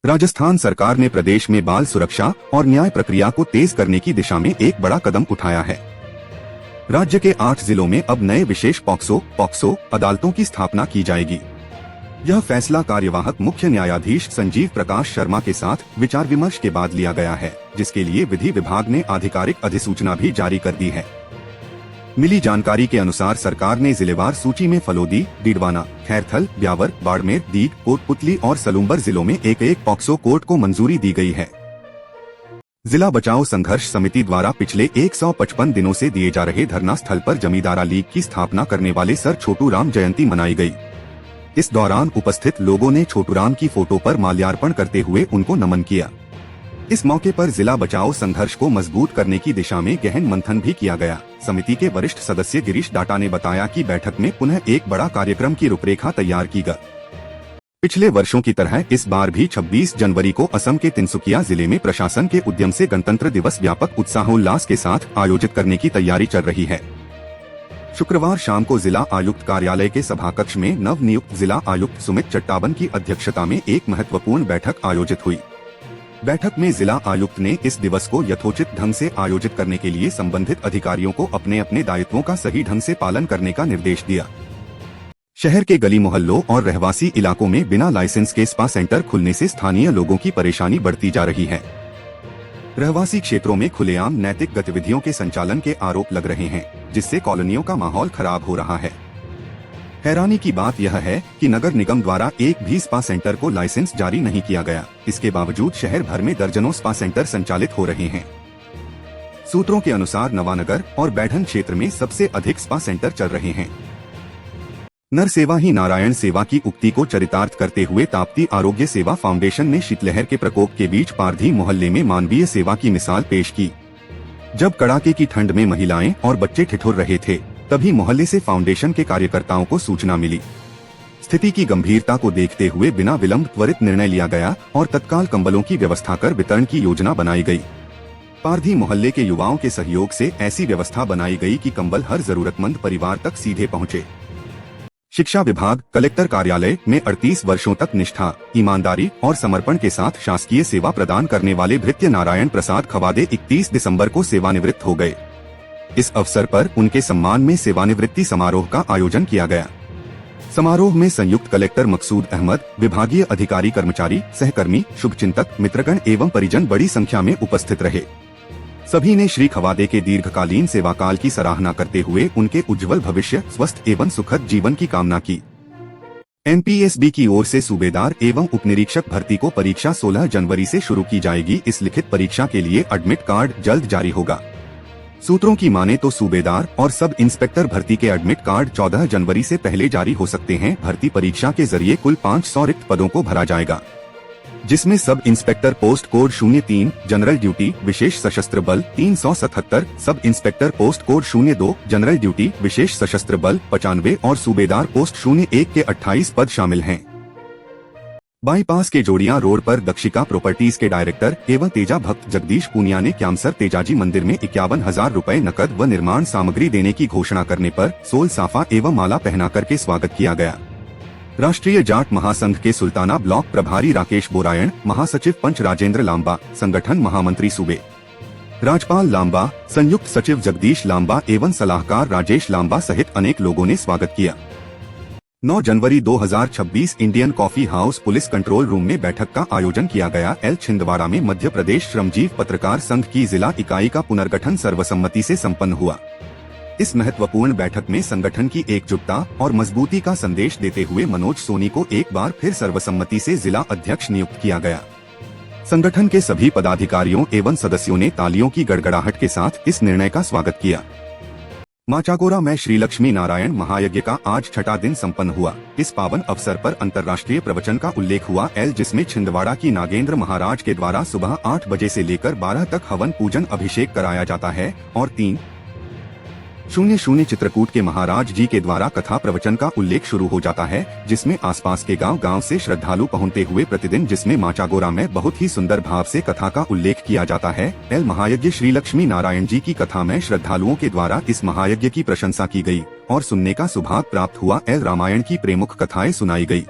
राजस्थान सरकार ने प्रदेश में बाल सुरक्षा और न्याय प्रक्रिया को तेज करने की दिशा में एक बड़ा कदम उठाया है। राज्य के 8 जिलों में अब नए विशेष पॉक्सो अदालतों की स्थापना की जाएगी। यह फैसला कार्यवाहक मुख्य न्यायाधीश संजीव प्रकाश शर्मा के साथ विचार विमर्श के बाद लिया गया है, जिसके लिए विधि विभाग ने आधिकारिक अधिसूचना भी जारी कर दी है। मिली जानकारी के अनुसार सरकार ने जिलेवार सूची में फलोदी, डीडवाना, खैरथल, ब्यावर, बाड़मेर, दीग, कोटपुतली और सलूम्बर जिलों में एक पॉक्सो कोर्ट को मंजूरी दी गई है। जिला बचाओ संघर्ष समिति द्वारा पिछले 155 दिनों से दिए जा रहे धरना स्थल पर जमींदारा लीग की स्थापना करने वाले सर छोटू राम जयंती मनाई गई। इस दौरान उपस्थित लोगों ने छोटू राम की फोटो पर माल्यार्पण करते हुए उनको नमन किया। इस मौके पर जिला बचाओ संघर्ष को मजबूत करने की दिशा में गहन मंथन भी किया गया। समिति के वरिष्ठ सदस्य गिरीश डाटा ने बताया कि बैठक में पुनः एक बड़ा कार्यक्रम की रूपरेखा तैयार की गई। पिछले वर्षों की तरह इस बार भी 26 जनवरी को असम के तिनसुकिया जिले में प्रशासन के उद्यम से गणतंत्र दिवस व्यापक उत्साहोल्लास के साथ आयोजित करने की तैयारी चल रही है। शुक्रवार शाम को जिला आयुक्त कार्यालय के सभाकक्ष में नव नियुक्त जिला आयुक्त सुमित चट्टाबन की अध्यक्षता में एक महत्वपूर्ण बैठक आयोजित हुई। बैठक में जिला आयुक्त ने इस दिवस को यथोचित ढंग से आयोजित करने के लिए संबंधित अधिकारियों को अपने अपने दायित्वों का सही ढंग से पालन करने का निर्देश दिया। शहर के गली मोहल्लों और रहवासी इलाकों में बिना लाइसेंस के स्पा सेंटर खुलने से स्थानीय लोगों की परेशानी बढ़ती जा रही है। रहवासी क्षेत्रों में खुलेआम नैतिक गतिविधियों के संचालन के आरोप लग रहे हैं, जिससे कॉलोनियों का माहौल खराब हो रहा है। हैरानी की बात यह है कि नगर निगम द्वारा एक भी स्पा सेंटर को लाइसेंस जारी नहीं किया गया। इसके बावजूद शहर भर में दर्जनों स्पा सेंटर संचालित हो रहे हैं। सूत्रों के अनुसार नवानगर और बैठन क्षेत्र में सबसे अधिक स्पा सेंटर चल रहे हैं। नर सेवा ही नारायण सेवा की उक्ति को चरितार्थ करते हुए ताप्ती आरोग्य सेवा फाउंडेशन ने शीतलहर के प्रकोप के बीच पारधी मोहल्ले में मानवीय सेवा की मिसाल पेश की। जब कड़ाके की ठंड में महिलाएं और बच्चे ठिठुर रहे थे, तभी मोहल्ले से फाउंडेशन के कार्यकर्ताओं को सूचना मिली। स्थिति की गंभीरता को देखते हुए बिना विलंब त्वरित निर्णय लिया गया और तत्काल कंबलों की व्यवस्था कर वितरण की योजना बनाई गई। पारधी मोहल्ले के युवाओं के सहयोग से ऐसी व्यवस्था बनाई गई कि कंबल हर जरूरतमंद परिवार तक सीधे पहुँचे। शिक्षा विभाग कलेक्टर कार्यालय में 38 वर्षों तक निष्ठा, ईमानदारी और समर्पण के साथ शासकीय सेवा प्रदान करने वाले भृत्य नारायण प्रसाद खवादे 31 दिसंबर को सेवानिवृत्त हो गए। इस अवसर पर उनके सम्मान में सेवानिवृत्ति समारोह का आयोजन किया गया। समारोह में संयुक्त कलेक्टर मकसूद अहमद, विभागीय अधिकारी, कर्मचारी, सहकर्मी, शुभचिंतक, मित्रगण एवं परिजन बड़ी संख्या में उपस्थित रहे। सभी ने श्री खवादे के दीर्घकालीन सेवाकाल की सराहना करते हुए उनके उज्जवल भविष्य, स्वस्थ एवं सुखद जीवन की कामना की। एनपीएसबी की ओर से सूबेदार एवं उपनिरीक्षक भर्ती को परीक्षा 16 जनवरी से शुरू की जाएगी। इस लिखित परीक्षा के लिए एडमिट कार्ड जल्द जारी होगा। सूत्रों की माने तो सूबेदार और सब इंस्पेक्टर भर्ती के एडमिट कार्ड 14 जनवरी से पहले जारी हो सकते हैं। भर्ती परीक्षा के जरिए कुल 500 रिक्त पदों को भरा जाएगा, जिसमें sub inspector post code 03 general duty विशेष सशस्त्र बल 377, sub inspector post code 02 general duty विशेष सशस्त्र बल 95 और सूबेदार पोस्ट 01 के 28 पद शामिल हैं। बाईपास के जोड़ियां रोड पर दक्षिका प्रॉपर्टीज के डायरेक्टर एवं तेजा भक्त जगदीश पूनिया ने क्यामसर तेजाजी मंदिर में 51,000 रुपए नकद व निर्माण सामग्री देने की घोषणा करने पर सोल साफा एवं माला पहना करके स्वागत किया गया। राष्ट्रीय जाट महासंघ के सुल्ताना ब्लॉक प्रभारी राकेश बोरायण, महासचिव पंच राजेंद्र लांबा, संगठन महामंत्री सूबे राजपाल लांबा, संयुक्त सचिव जगदीश लांबा एवं सलाहकार राजेश लांबा सहित अनेक लोगों ने स्वागत किया। 9 जनवरी 2026 Indian coffee house police control room में बैठक का आयोजन किया गया। एल छिंदवाड़ा में मध्य प्रदेश श्रमजीव पत्रकार संघ की जिला इकाई का पुनर्गठन सर्वसम्मति से संपन्न हुआ। इस महत्वपूर्ण बैठक में संगठन की एकजुटता और मजबूती का संदेश देते हुए मनोज सोनी को एक बार फिर सर्वसम्मति से जिला अध्यक्ष नियुक्त किया गया। संगठन के सभी पदाधिकारियों एवं सदस्यों ने तालियों की गड़गड़ाहट के साथ इस निर्णय का स्वागत किया। माचागोरा में श्री लक्ष्मी नारायण महायज्ञ का आज 6वां दिन संपन्न हुआ। इस पावन अवसर पर अंतर्राष्ट्रीय प्रवचन का उल्लेख हुआ। जिसमें छिंदवाड़ा की नागेंद्र महाराज के द्वारा सुबह 8 बजे से लेकर 12 तक हवन पूजन अभिषेक कराया जाता है और 3:00 चित्रकूट के महाराज जी के द्वारा कथा प्रवचन का उल्लेख शुरू हो जाता है, जिसमें आसपास के गांव से श्रद्धालु पहुंचते हुए प्रतिदिन, जिसमें माचागोरा में बहुत ही सुंदर भाव से कथा का उल्लेख किया जाता है। महायज्ञ श्री लक्ष्मी नारायण जी की कथा में श्रद्धालुओं के द्वारा इस महायज्ञ की प्रशंसा की गई और सुनने का सौभाग्य प्राप्त हुआ। रामायण की प्रमुख कथाएं सुनाई गई।